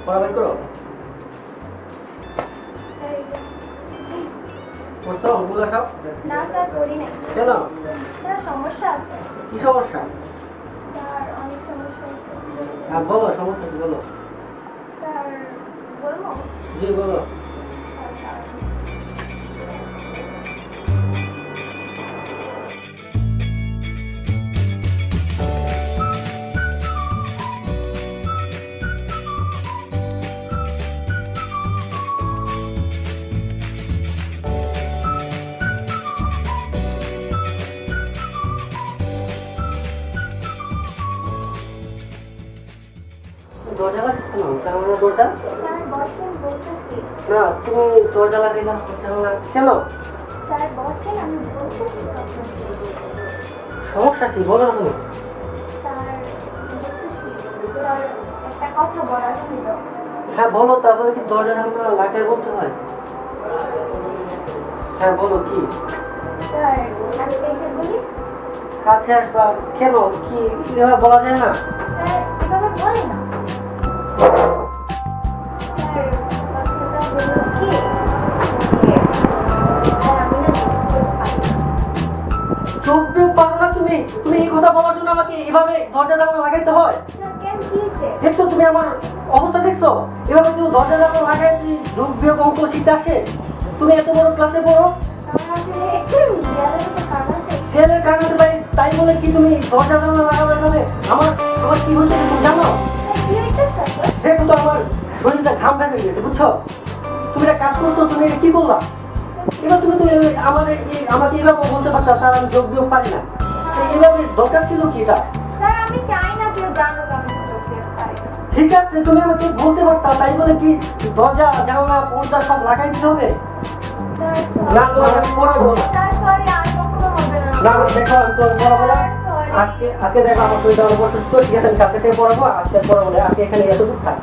পড়াবাই করো পড়তো ওগুলো সব না স্যার করি নাই। কেন? স্যার সমস্যা আছে। কি সমস্যা? স্যার অনেক সমস্যা আছে। হ্যাঁ বলো, সমস্যা কি বলো? স্যার বলবো? জি বলো। দরজা লাগাচ্ছ না জানালা দরজা? স্যার বসেন বলতেছি। না তুমি দরজা লাগিয়ে না জানালা কেন? স্যার বসেন আমি বলতেছি। সমস্যা কি বলো না তুমি? স্যার বলতেছি। স্যার একটা কথা বলার ছিল। হ্যাঁ বলো, তারপরে কি দরজা জানালা লাগিয়ে বলতে হয়? হ্যাঁ বলো কি? স্যার আজকে এসে বলি। কাছে আসবা কেন? কি এভাবে বলা যায় না? স্যার এভাবে বলি না। স্যার কথাটা বলুন কি? স্যার আমি না চোখ পারো না তুমি? তুমি এই কথা বলার জন্য আমাকে এইভাবে দরজা জানালা লাগাইতে হয়? স্যার কেন কি হয়েছে? দেখছো তুমি আমার অবস্থা দেখছো? এভাবে কেউ দরজা জানালা লাগাই যোগ বিয়োগ অঙ্ক শিখতে আসে? তুমি এত বড় ক্লাসে পড়ো, আমার আসলে বিয়ারের তো কাজ আছে। ছেলের কারণে ভাই তাই বলে কি তুমি দরজা জানালা লাগাবে যাবে? আমার আমার কি হচ্ছে তুমি জানো? স্যার কি হয়েছে স্যার? দেখো তো আমার শরীরটা ঘাম ভেঙে গেছে, বুঝছো? তুমি একটা কাজ করছো, তুমি এটা কি করলা? এবার তুমি তো আমাকে এভাবে বলতে পারতা স্যার আমি যোগ বিয়োগ পারি না। তো এভাবে দরকার ছিল কি এটা? স্যার আমি চাই না কেউ জানুক আমি যোগ বিয়োগ পারি না। ঠিক আছে তুমি আমাকে বলতে পারতা, তাই বলে কি দরজা জানালা পর্দা সব লাগাই দিতে হবে? স্যার না তোমাকে আমি পড়াবো না। স্যার সরি আর কখনো হবে না। না দেখো আমি তো পড়াবো না। আজকে দেখো আমার শরীরটা অনেক অসুস্থ, ঠিক আছে আমি কালকে থেকে পড়াবো, আজকে পড়াবো না, আজকে এখানে এতটুকু থাক।